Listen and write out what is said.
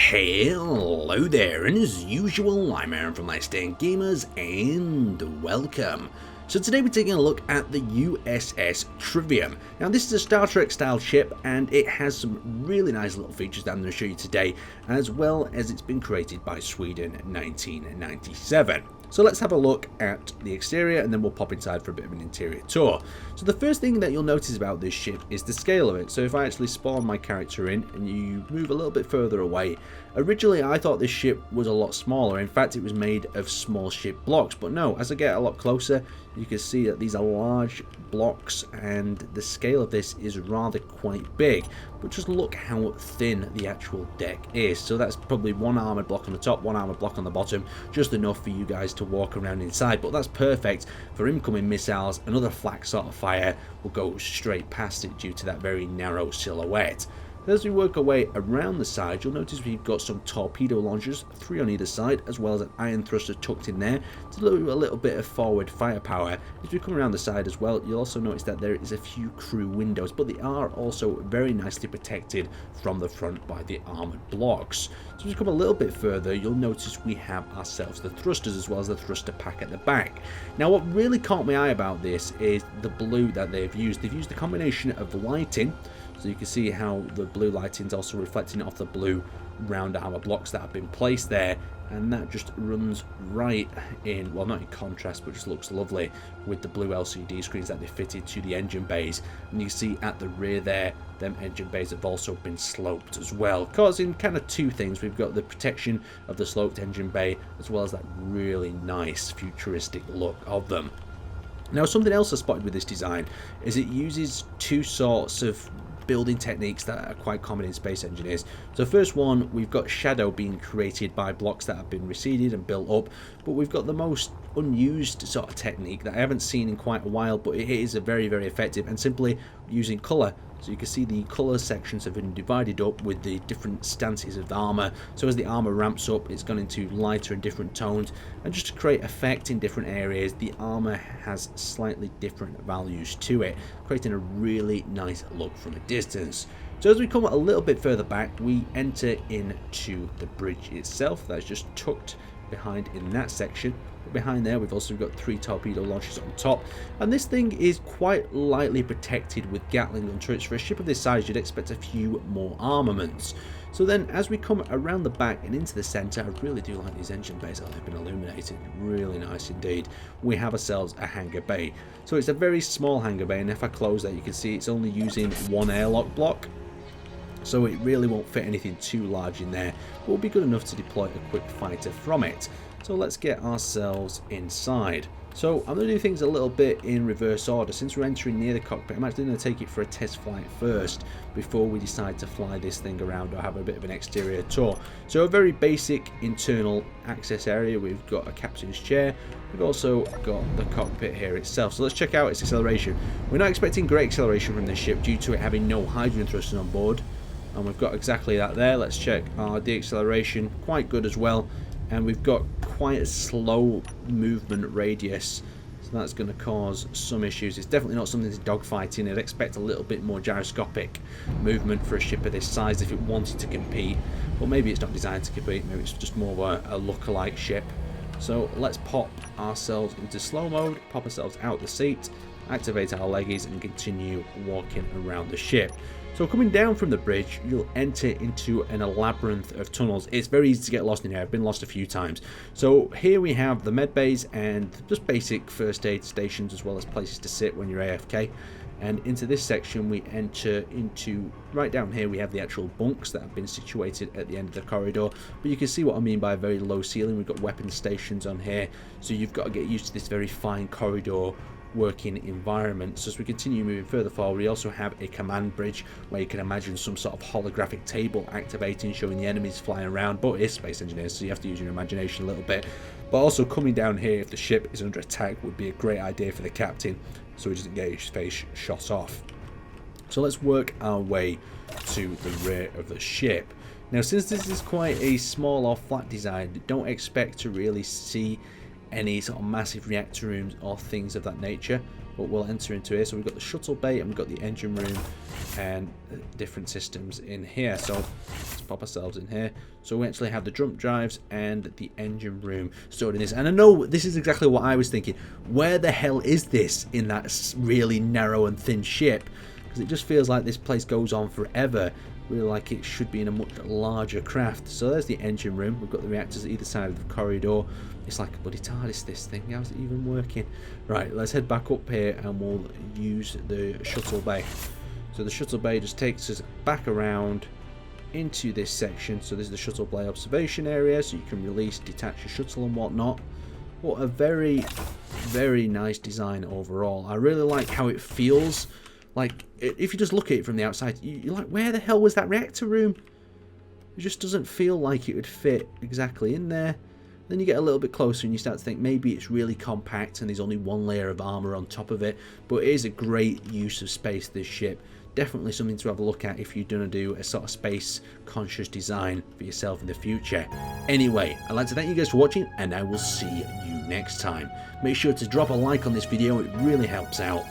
Hello there, and as usual, I'm Aaron from LastStandGamers, and welcome. So today we're taking a look at the U.S.S. TRIVIUM. Now this is a Star Trek style ship, and it has some really nice little features that I'm going to show you today, as well as it's been created by Sweden in 1997. So let's have a look at the exterior and then we'll pop inside for a bit of an interior tour. So the first thing that you'll notice about this ship is the scale of it. So if I actually spawn my character in and you move a little bit further away, originally I thought this ship was a lot smaller. In fact, it was made of small ship blocks, but no, as I get a lot closer, you can see that these are large blocks and the scale of this is rather quite big. But just look how thin the actual deck is. So that's probably one armored block on the top, one armored block on the bottom, just enough for you guys to walk around inside. But that's perfect for incoming missiles. Another flak sort of fire will go straight past it due to that very narrow silhouette. As we work our way around the side, you'll notice we've got some torpedo launchers, 3 on either side, as well as an iron thruster tucked in there to do a little bit of forward firepower. As we come around the side as well, you'll also notice that there is a few crew windows, but they are also very nicely protected from the front by the armoured blocks. So as we come a little bit further, you'll notice we have ourselves the thrusters as well as the thruster pack at the back. Now what really caught my eye about this is the blue that they've used. They've used a combination of the lighting, so you can see how the blue lighting is also reflecting off the blue round armor blocks that have been placed there, and that just runs right in, well, not in contrast, but just looks lovely with the blue LCD screens that they fitted to the engine bays. And you see at the rear there, them engine bays have also been sloped as well, causing kind of two things. We've got the protection of the sloped engine bay as well as that really nice futuristic look of them. Now something else I spotted with this design is it uses two sorts of building techniques that are quite common in space engineers. So first one, we've got shadow being created by blocks that have been receded and built up, but we've got the most unused sort of technique that I haven't seen in quite a while, but it is a very effective, and simply using colour. So you can see the colour sections have been divided up with the different stances of the armour. So as the armour ramps up, it's gone into lighter and different tones, and just to create effect in different areas, the armour has slightly different values to it, creating a really nice look from a distance. So as we come a little bit further back, we enter into the bridge itself that's just tucked behind in that section. Behind there we've also got 3 torpedo launchers on top, and this thing is quite lightly protected with Gatling gun turrets. For a ship of this size, you'd expect a few more armaments. So then as we come around the back and into the centre, I really do like these engine bays, how they've been illuminated, really nice indeed. We have ourselves a hangar bay. So it's a very small hangar bay, and if I close that you can see it's only using 1 airlock block. So it really won't fit anything too large in there, but will be good enough to deploy a quick fighter from it. So let's get ourselves inside. So I'm going to do things a little bit in reverse order. Since we're entering near the cockpit, I'm actually going to take it for a test flight first before we decide to fly this thing around or have a bit of an exterior tour. So a very basic internal access area. We've got a captain's chair. We've also got the cockpit here itself. So let's check out its acceleration. We're not expecting great acceleration from this ship due to it having no hydrogen thrusters on board. And we've got exactly that there. Let's check our deacceleration, quite good as well. And we've got quite a slow movement radius, so that's going to cause some issues. It's definitely not something to dogfighting. I'd expect a little bit more gyroscopic movement for a ship of this size if it wanted to compete, but maybe it's not designed to compete. Maybe it's just more of a lookalike ship. So let's pop ourselves into slow mode, pop ourselves out the seat, activate our leggies and continue walking around the ship. So coming down from the bridge, you'll enter into a labyrinth of tunnels. It's very easy to get lost in here. I've been lost a few times. So here we have the med bays and just basic first aid stations, as well as places to sit when you're AFK. And into this section we enter into, right down here we have the actual bunks that have been situated at the end of the corridor. But you can see what I mean by a very low ceiling. We've got weapon stations on here, so you've got to get used to this very fine corridor working environment. So as we continue moving further forward, we also have a command bridge where you can imagine some sort of holographic table activating, showing the enemies flying around, but it's Space Engineers, so you have to use your imagination a little bit. But also coming down here, if the ship is under attack, would be a great idea for the captain, so he doesn't get his face shot off. So let's work our way to the rear of the ship. Now since this is quite a small or flat design, don't expect to really see any sort of massive reactor rooms or things of that nature. but we'll enter into here. So we've got the shuttle bay and we've got the engine room and different systems in here. So let's pop ourselves in here. So we actually have the jump drives and the engine room stored in this. And I know this is exactly what I was thinking. Where the hell is this in that really narrow and thin ship? Because it just feels like this place goes on forever. Really like it should be in a much larger craft. So there's the engine room. We've got the reactors at either side of the corridor. It's like a bloody TARDIS, this thing. How's it even working? Right, let's head back up here and we'll use the shuttle bay. So the shuttle bay just takes us back around into this section. So this is the shuttle bay observation area, so you can release, detach your shuttle and whatnot. What a very, very nice design overall. I really like how it feels. Like, if you just look at it from the outside, you're like, where the hell was that reactor room? It just doesn't feel like it would fit exactly in there. Then you get a little bit closer and you start to think maybe it's really compact and there's only one layer of armor on top of it. But it is a great use of space, this ship. Definitely something to have a look at if you're going to do a sort of space conscious design for yourself in the future. Anyway, I'd like to thank you guys for watching and I will see you next time. Make sure to drop a like on this video, it really helps out.